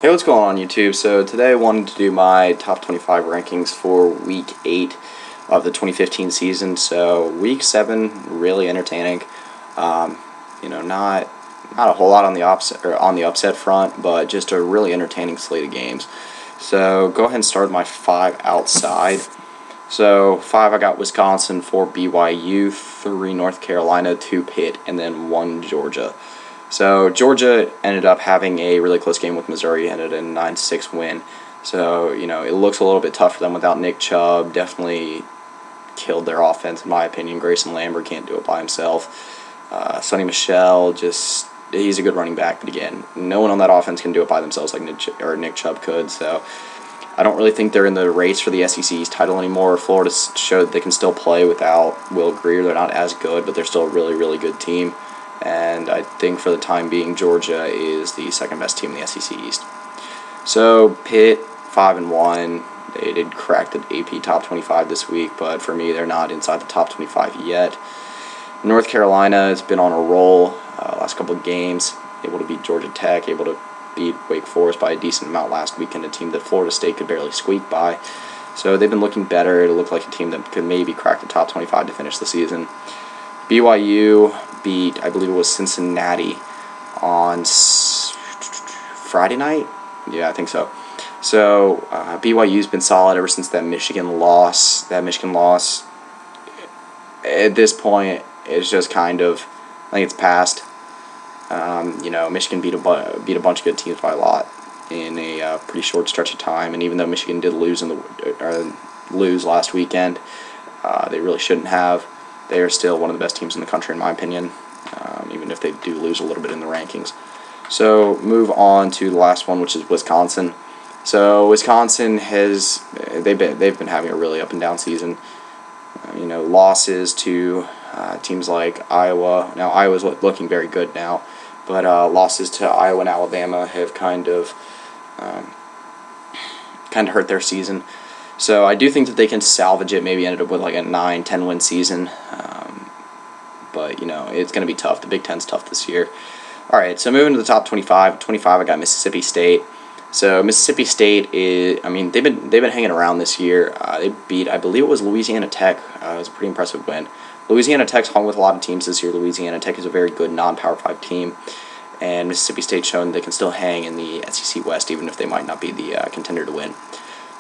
Hey, what's going on YouTube? So today I wanted to do my top 25 rankings for week 8 of the 2015 season. So week 7 really entertaining. Not a whole lot on the upset front, but just a really entertaining slate of games. So go ahead and start my 5 outside. So 5 I got Wisconsin, 4 BYU, 3 North Carolina, 2 Pitt, and then 1 Georgia. So Georgia ended up having a really close game with Missouri, ended in a 9-6 win. So, it looks a little bit tough for them without Nick Chubb. Definitely killed their offense, in my opinion. Grayson Lambert can't do it by himself. Sonny Michel, he's a good running back, but again, no one on that offense can do it by themselves like Nick Chubb could. So I don't really think they're in the race for the SEC East title anymore. Florida showed they can still play without Will Grier. They're not as good, but they're still a really, really good team. And I think for the time being, Georgia is the second best team in the SEC East. So Pitt, 5-1. They did crack the AP top 25 this week, but for me, they're not inside the top 25 yet. North Carolina has been on a roll last couple of games, able to beat Georgia Tech, able to beat Wake Forest by a decent amount last weekend, a team that Florida State could barely squeak by. So they've been looking better. It looked like a team that could maybe crack the top 25 to finish the season. BYU beat, I believe it was Cincinnati on Friday night? Yeah, I think so. So BYU's been solid ever since that Michigan loss. That Michigan loss, at this point, is just kind of, I think it's past. Michigan beat a bunch of good teams by a lot in a pretty short stretch of time. And even though Michigan did lose lose last weekend, they really shouldn't have. They are still one of the best teams in the country, in my opinion, even if they do lose a little bit in the rankings. So move on to the last one, which is Wisconsin. So Wisconsin they've been having a really up and down season. Losses to teams like Iowa. Now Iowa's looking very good now, but losses to Iowa and Alabama have kind of hurt their season. So I do think that they can salvage it, maybe end up with like a 9-10 win season. But, it's going to be tough. The Big Ten's tough this year. All right, so moving to the top 25. 25, I got Mississippi State. So Mississippi State they've been hanging around this year. They beat, I believe it was Louisiana Tech. It was a pretty impressive win. Louisiana Tech's hung with a lot of teams this year. Louisiana Tech is a very good non-Power 5 team. And Mississippi State's shown they can still hang in the SEC West, even if they might not be the contender to win.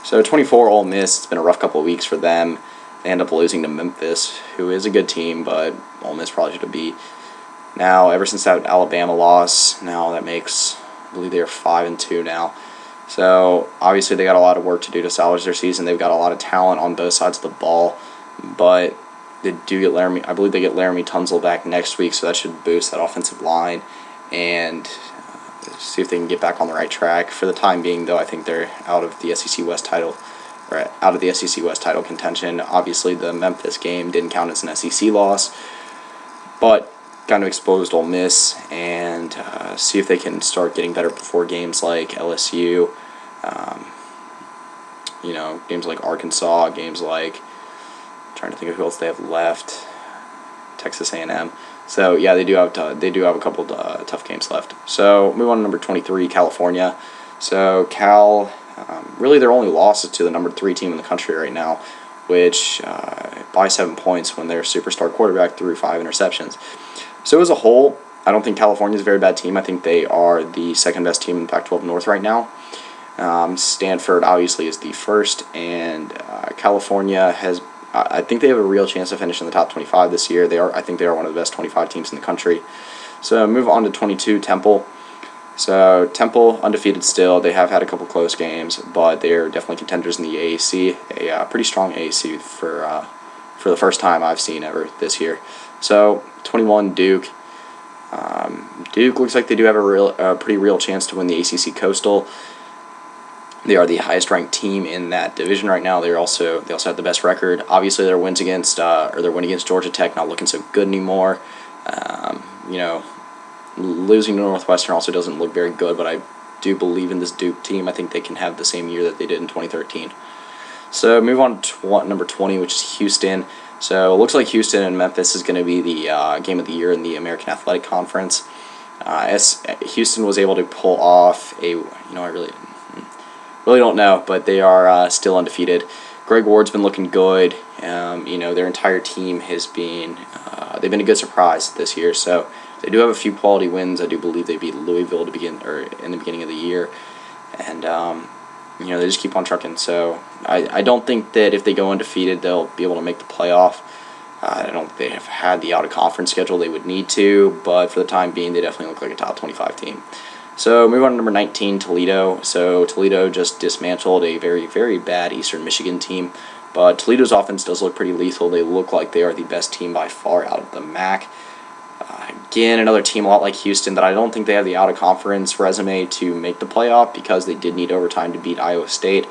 So 24, Ole Miss, it's been a rough couple of weeks for them. They end up losing to Memphis, who is a good team, but Ole Miss probably should have beat. Now, ever since that Alabama loss, now that makes, I believe they're 5-2 now. So obviously they got a lot of work to do to salvage their season. They've got a lot of talent on both sides of the ball, but they do get I believe they get Laramie Tunsil back next week, so that should boost that offensive line and see if they can get back on the right track. For the time being, though, I think they're out of the SEC West title contention. Obviously, the Memphis game didn't count as an SEC loss, but kind of exposed Ole Miss, and see if they can start getting better before games like LSU, games like Arkansas, games like, I'm trying to think of who else they have left, Texas A&M. So yeah, they do have a couple tough games left. So move on to number 23, California. So Cal, really their only loss is to the number 3 team in the country right now, which by 7 points when their superstar quarterback threw 5 interceptions. So as a whole, I don't think California is a very bad team. I think they are the second best team in Pac-12 North right now. Stanford obviously is the first, and California has, I think they have a real chance to finish in the top 25 this year. I think they are one of the best 25 teams in the country. So move on to 22, Temple. So Temple, undefeated still. They have had a couple close games, but they're definitely contenders in the AAC. A pretty strong AAC for the first time I've seen ever this year. So 21, Duke. Duke looks like they do have a pretty real chance to win the ACC Coastal. They are the highest ranked team in that division right now. They also have the best record. Obviously, their win against Georgia Tech not looking so good anymore. Losing to Northwestern also doesn't look very good, but I do believe in this Duke team. I think they can have the same year that they did in 2013. So move on to number 20, which is Houston. So it looks like Houston and Memphis is going to be the game of the year in the American Athletic Conference. As Houston was able to pull off I really don't know, but they are still undefeated. Greg Ward's been looking good. Their entire team has been they've been a good surprise this year. So they do have a few quality wins. I do believe they beat Louisville in the beginning of the year, and they just keep on trucking. So I don't think that if they go undefeated, they'll be able to make the playoff. I don't think they have had the out-of-conference schedule they would need to, but for the time being, they definitely look like a top 25 team. So move on to number 19, Toledo. So Toledo just dismantled a very, very bad Eastern Michigan team, but Toledo's offense does look pretty lethal. They look like they are the best team by far out of the MAC. Again, another team a lot like Houston that I don't think they have the out-of-conference resume to make the playoff because they did need overtime to beat Iowa State,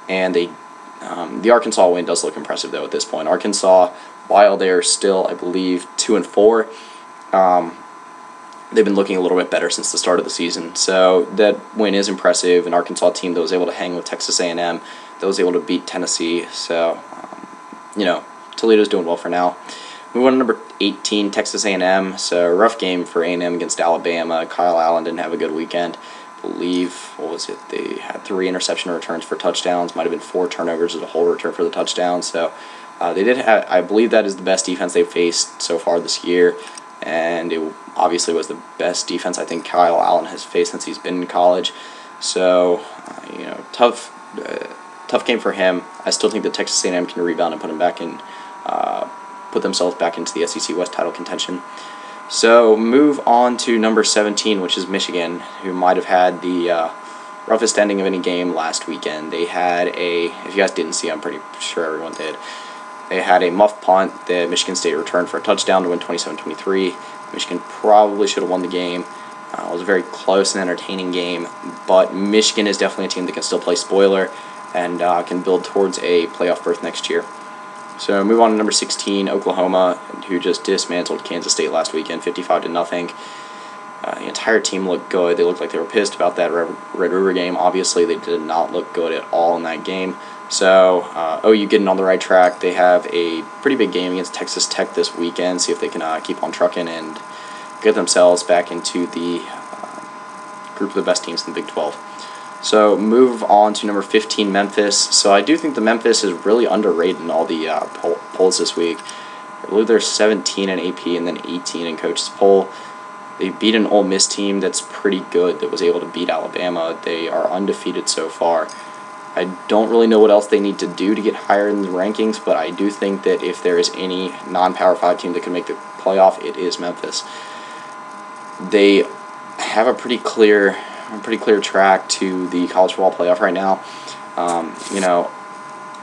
and the Arkansas win does look impressive though at this point. Arkansas, while they're still, I believe, 2-4, they've been looking a little bit better since the start of the season. So that win is impressive. An Arkansas team that was able to hang with Texas A&M, that was able to beat Tennessee. So, Toledo's doing well for now. Move on to number 18, Texas A&M. So rough game for A&M against Alabama. Kyle Allen didn't have a good weekend. I believe, they had 3 interception returns for touchdowns. Might have been 4 turnovers as a whole return for the touchdown. So they did have, I believe that is the best defense they've faced so far this year. And it obviously was the best defense I think Kyle Allen has faced since he's been in college. So, tough game for him. I still think that Texas A&M can rebound and put themselves back into the SEC West title contention. So move on to number 17, which is Michigan, who might have had the roughest ending of any game last weekend. They had if you guys didn't see, I'm pretty sure everyone did. They had a muff punt that Michigan State returned for a touchdown to win 27-23. Michigan probably should have won the game. It was a very close and entertaining game, but Michigan is definitely a team that can still play spoiler and can build towards a playoff berth next year. So move on to number 16, Oklahoma, who just dismantled Kansas State last weekend, 55-0. The entire team looked good. They looked like they were pissed about that Red River game. Obviously, they did not look good at all in that game. So OU getting on the right track. They have a pretty big game against Texas Tech this weekend. See if they can keep on trucking and get themselves back into the group of the best teams in the Big 12. So move on to number 15, Memphis. So I do think the Memphis is really underrated in all the polls this week. I believe they're 17 in AP and then 18 in Coach's poll. They beat an Ole Miss team that's pretty good that was able to beat Alabama. They are undefeated so far. I don't really know what else they need to do to get higher in the rankings, but I do think that if there is any non-Power 5 team that can make the playoff, it is Memphis. They have a pretty clear track to the college football playoff right now.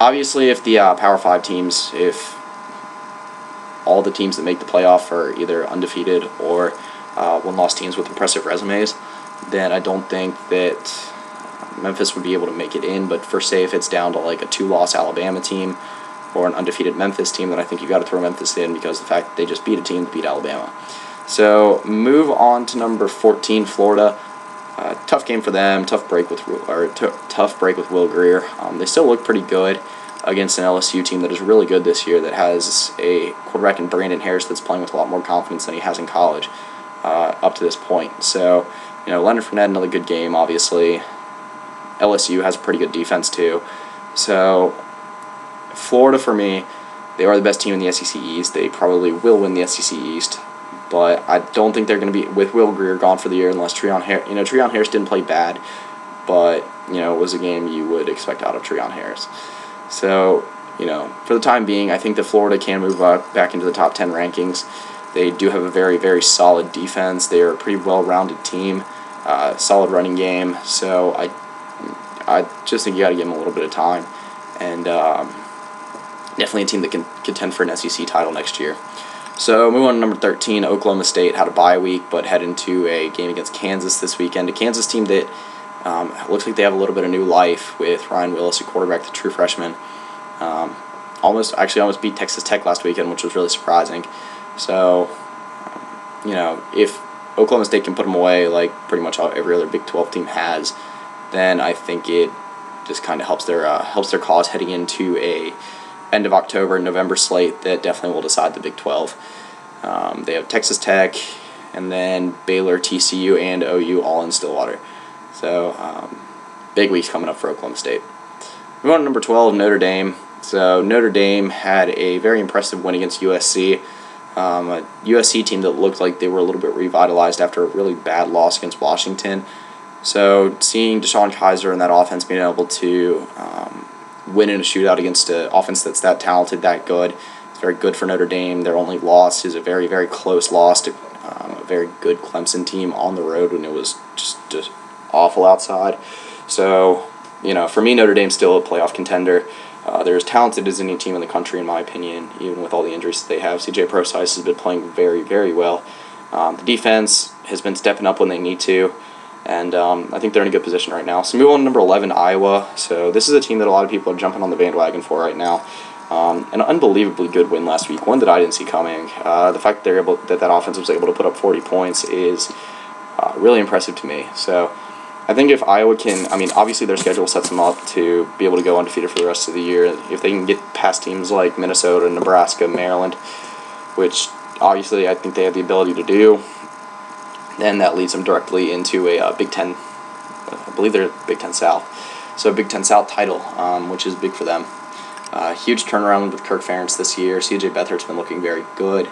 Obviously, if the Power 5 teams, if all the teams that make the playoff are either undefeated or one-loss teams with impressive resumes, then I don't think that Memphis would be able to make it in. But say if it's down to like a 2-loss Alabama team or an undefeated Memphis team, then I think you got to throw Memphis in because of the fact that they just beat a team that beat Alabama. So move on to number 14, Florida. Tough game for them. Tough break with Will Grier. They still look pretty good against an LSU team that is really good this year, that has a quarterback in Brandon Harris that's playing with a lot more confidence than he has in college up to this point. So, Leonard Fournette, another good game, obviously. LSU has a pretty good defense too. So, Florida, for me, they are the best team in the SEC East. They probably will win the SEC East, but I don't think they're going to be, with Will Grier gone for the year, unless Treon Harris. Treon Harris didn't play bad, but it was a game you would expect out of Treon Harris. So, for the time being, I think that Florida can move back into the top 10 rankings. They do have a very, very solid defense. They are a pretty well-rounded team, solid running game. So I just think you got to give them a little bit of time, and definitely a team that can contend for an SEC title next year. So moving on to number 13, Oklahoma State had a bye week, but head into a game against Kansas this weekend. A Kansas team that looks like they have a little bit of new life with Ryan Willis, a quarterback, the true freshman. Almost beat Texas Tech last weekend, which was really surprising. So, if Oklahoma State can put them away like pretty much every other Big 12 team has, then I think it just kind of helps their cause heading into a end of October, November slate that definitely will decide the Big 12. They have Texas Tech and then Baylor, TCU, and OU all in Stillwater. So big weeks coming up for Oklahoma State. Moving on to number 12, Notre Dame. So Notre Dame had a very impressive win against USC. A USC team that looked like they were a little bit revitalized after a really bad loss against Washington. So seeing Deshaun Kaiser and that offense being able to win in a shootout against an offense that's that talented, that good, it's very good for Notre Dame. Their only loss is a very, very close loss to a very good Clemson team on the road when it was just awful outside. So, for me, Notre Dame's still a playoff contender. They're as talented as any team in the country, in my opinion, even with all the injuries that they have. CJ Prosise has been playing very, very well. The defense has been stepping up when they need to, and I think they're in a good position right now. So move on to number 11, Iowa. So this is a team that a lot of people are jumping on the bandwagon for right now. An unbelievably good win last week, one that I didn't see coming. The fact that that offense was able to put up 40 points is really impressive to me. So I think if Iowa can, obviously their schedule sets them up to be able to go undefeated for the rest of the year. If they can get past teams like Minnesota, Nebraska, Maryland, which obviously I think they have the ability to do, then that leads them directly into a Big Ten, I believe they're Big Ten South. So Big Ten South title, which is big for them. Huge turnaround with Kirk Ferentz this year. C.J. Beathard's been looking very good.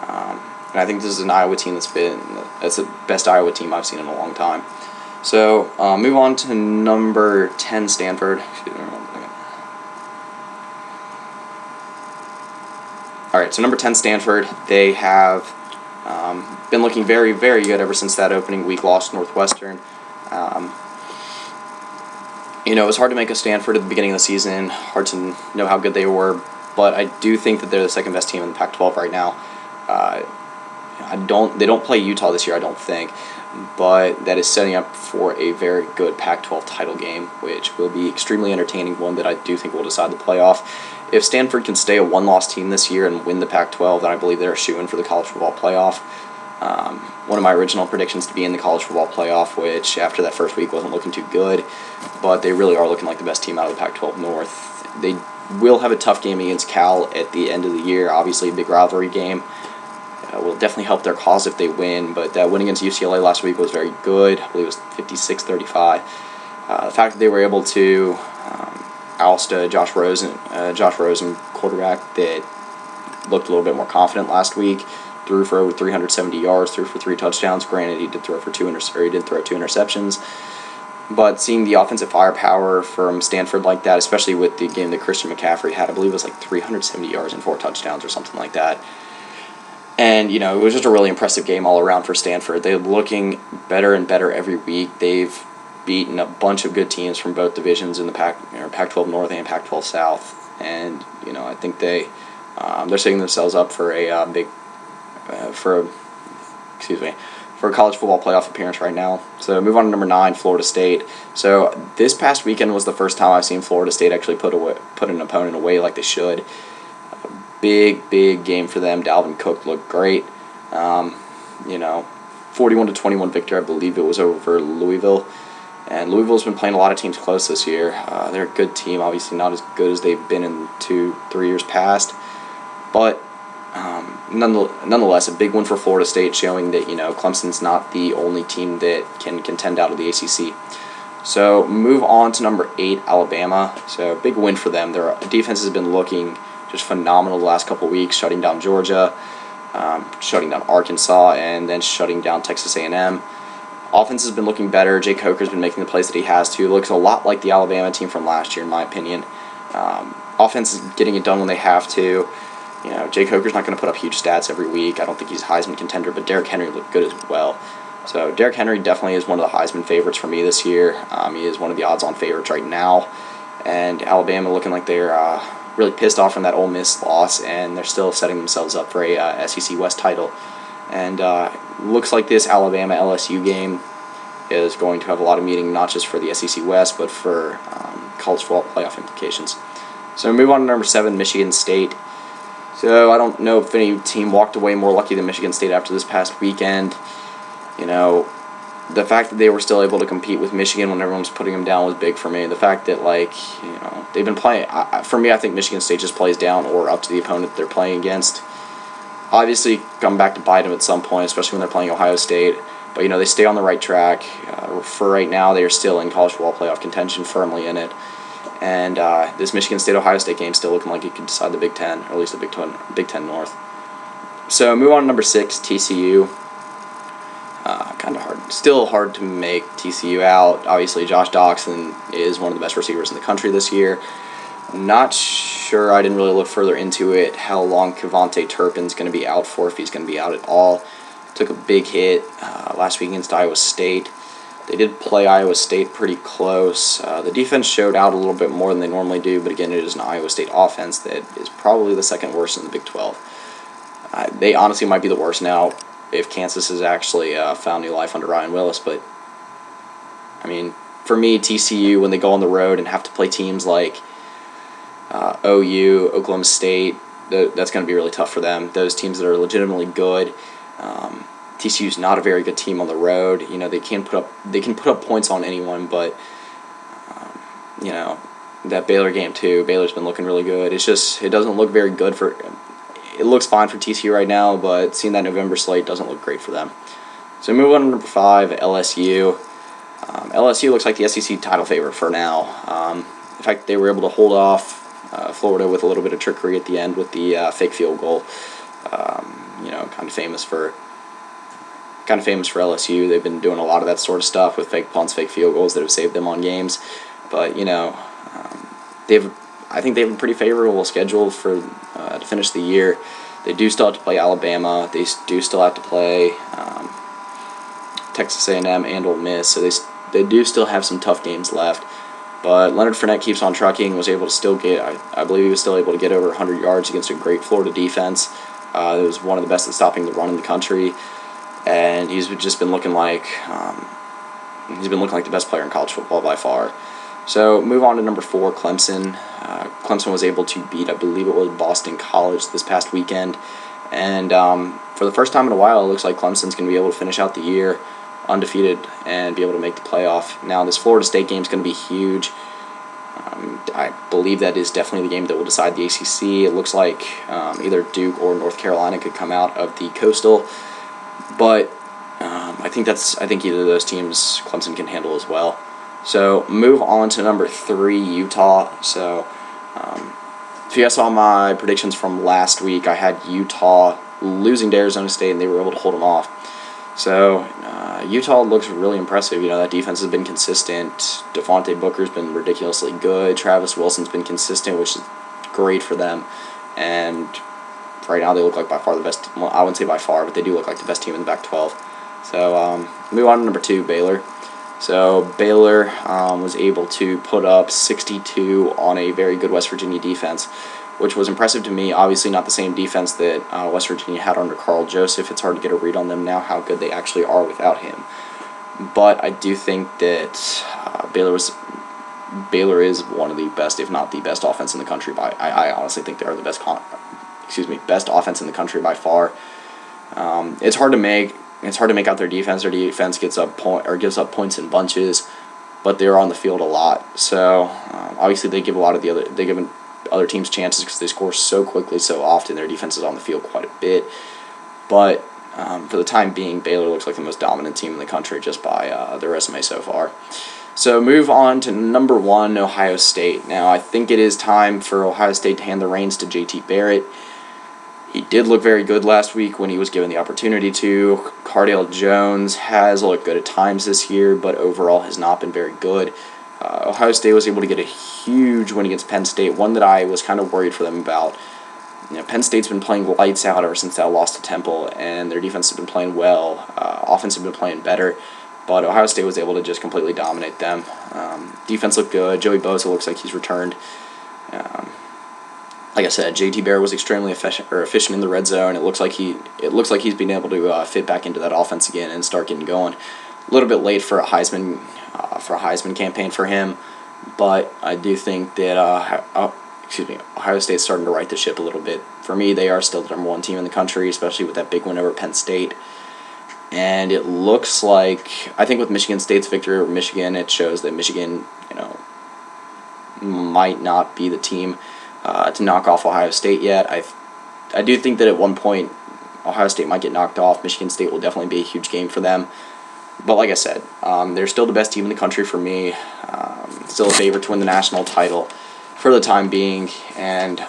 And I think this is an Iowa team that's the best Iowa team I've seen in a long time. So, move on to number 10, Stanford. Alright, so number 10, Stanford. They have been looking very, very good ever since that opening week loss to Northwestern. It was hard to make a Stanford at the beginning of the season, hard to know how good they were, but I do think that they're the second best team in the Pac-12 right now. They don't play Utah this year, I don't think, but that is setting up for a very good Pac-12 title game, which will be extremely entertaining, one that I do think will decide the playoff. If Stanford can stay a one-loss team this year and win the Pac-12, then I believe they're a shoo-in for the college football playoff. One of my original predictions to be in the college football playoff, which after that first week wasn't looking too good, but they really are looking like the best team out of the Pac-12 North. They will have a tough game against Cal at the end of the year, obviously a big rivalry game. Will definitely help their cause if they win, but that win against UCLA last week was very good. I believe it was 56-35. The fact that they were able to oust Josh Rosen quarterback that looked a little bit more confident last week, threw for over 370 yards, threw for 3 touchdowns. Granted, he did throw two interceptions. But seeing the offensive firepower from Stanford like that, especially with the game that Christian McCaffrey had, I believe it was like 370 yards and 4 touchdowns or something like that. And, it was just a really impressive game all around for Stanford. They're looking better and better every week. They've beaten a bunch of good teams from both divisions in the Pac-12 North and Pac-12 South. And, I think they're setting themselves up for for a college football playoff appearance right now. So move on to number 9, Florida State. So this past weekend was the first time I've seen Florida State actually put an opponent away like they should. Big game for them. Dalvin Cook looked great. 41-21 victory, I believe it was over Louisville. And Louisville's been playing a lot of teams close this year. They're a good team, obviously not as good as they've been in 2-3 years past. But nonetheless, a big one for Florida State, showing that, Clemson's not the only team that can contend out of the ACC. So move on to number 8, Alabama. So big win for them. Their defense has been looking just phenomenal the last couple of weeks, shutting down Georgia, shutting down Arkansas, and then shutting down Texas A&M. Offense has been looking better. Jake Coker's been making the plays that he has to. It looks a lot like the Alabama team from last year, in my opinion. Offense is getting it done when they have to. Jake Coker's not going to put up huge stats every week. I don't think he's a Heisman contender, but Derrick Henry looked good as well. So Derrick Henry definitely is one of the Heisman favorites for me this year. He is one of the odds-on favorites right now. And Alabama looking like they're really pissed off from that Ole Miss loss, and they're still setting themselves up for a SEC West title. And looks like this Alabama-LSU game is going to have a lot of meaning, not just for the SEC West, but for college football playoff implications. So move on to number 7, Michigan State. So I don't know if any team walked away more lucky than Michigan State after this past weekend. The fact that they were still able to compete with Michigan when everyone was putting them down was big for me. The fact that, they've been playing, for me, I think Michigan State just plays down or up to the opponent they're playing against. Obviously, come back to bite them at some point, especially when they're playing Ohio State. But they stay on the right track. For right now, they are still in college football playoff contention, firmly in it. And this Michigan State-Ohio State game still looking like it could decide the Big Ten, or at least the Big Ten North. So move on to number 6, TCU. Kind of hard. Still hard to make TCU out. Obviously, Josh Doctson is one of the best receivers in the country this year. Not sure. I didn't really look further into it, how long Kevontae Turpin's going to be out for, if he's going to be out at all. Took a big hit last week against Iowa State. They did play Iowa State pretty close. The defense showed out a little bit more than they normally do, but again, it is an Iowa State offense that is probably the second worst in the Big 12. They honestly might be the worst now if Kansas has actually found new life under Ryan Willis. But, I mean, for me, TCU, when they go on the road and have to play teams like OU, Oklahoma State, that's going to be really tough for them. Those teams that are legitimately good. TCU's not a very good team on the road. They can put up points on anyone, but that Baylor game too. Baylor's been looking really good. It doesn't look very good for. It looks fine for TCU right now, but seeing that November slate doesn't look great for them. So move on to number 5, LSU. LSU looks like the SEC title favorite for now. In fact, they were able to hold off Florida with a little bit of trickery at the end with the fake field goal. Kind of famous for LSU. They've been doing a lot of that sort of stuff with fake punts, fake field goals that have saved them on games. But I think they have a pretty favorable schedule for to finish the year. They do still have to play Alabama. They do still have to play Texas A&M and Ole Miss. So they do still have some tough games left. But Leonard Fournette keeps on trucking. Was able to still get. I believe he was still able to get over 100 yards against a great Florida defense. It was one of the best at stopping the run in the country, and he's just been looking like the best player in college football by far. So move on to number 4, Clemson. Clemson was able to beat, I believe it was Boston College this past weekend, and for the first time in a while, it looks like Clemson's going to be able to finish out the year undefeated and be able to make the playoff. Now, this Florida State game is going to be huge. I believe that is definitely the game that will decide the ACC. It looks like either Duke or North Carolina could come out of the Coastal, but I think either of those teams Clemson can handle as well. So move on to number 3, Utah. So if you guys saw my predictions from last week, I had Utah losing to Arizona State, and they were able to hold them off. So Utah looks really impressive. That defense has been consistent. Devontae Booker's been ridiculously good. Travis Wilson's been consistent, which is great for them. And right now they look like by far the best. Well, I wouldn't say by far, but they do look like the best team in the Pac-12. So move on to number 2, Baylor. So Baylor was able to put up 62 on a very good West Virginia defense, which was impressive to me. Obviously not the same defense that West Virginia had under Carl Joseph. It's hard to get a read on them now, how good they actually are without him. But I do think that Baylor is one of the best, if not the best offense in the country. I honestly think they are the best best offense in the country by far. It's hard to make out their defense. Their defense gives up points in bunches, but they're on the field a lot. So obviously they give other teams chances because they score so quickly so often. Their defense is on the field quite a bit, but for the time being, Baylor looks like the most dominant team in the country just by their resume so far. So move on to number 1, Ohio State. Now I think it is time for Ohio State to hand the reins to JT Barrett. He did look very good last week when he was given the opportunity to. Cardale Jones has looked good at times this year, but overall has not been very good. Ohio State was able to get a huge win against Penn State, one that I was kind of worried for them about. Penn State's been playing lights out ever since that loss to Temple, and their defense has been playing well. Offense has been playing better, but Ohio State was able to just completely dominate them. Defense looked good. Joey Bosa looks like he's returned. Like I said, JT Barrett was extremely efficient in the red zone. It looks like he's been able to fit back into that offense again and start getting going. A little bit late for a Heisman campaign for him, but I do think that Ohio State's starting to right the ship a little bit. For me, they are still the number 1 team in the country, especially with that big win over Penn State. And it looks like, I think with Michigan State's victory over Michigan, it shows that Michigan, might not be the team to knock off Ohio State yet. I do think that at one point Ohio State might get knocked off. Michigan State will definitely be a huge game for them. But like I said, they're still the best team in the country for me. Still a favorite to win the national title for the time being, and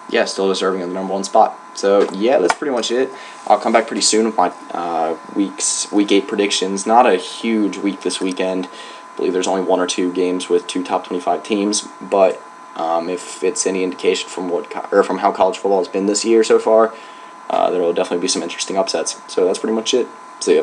yeah, still deserving of the number 1 spot. So yeah, that's pretty much it. I'll come back pretty soon with my week 8 predictions. Not a huge week this weekend. I believe there's only 1 or 2 games with 2 top 25 teams, but if it's any indication from from how college football has been this year so far, there will definitely be some interesting upsets. So that's pretty much it. See ya.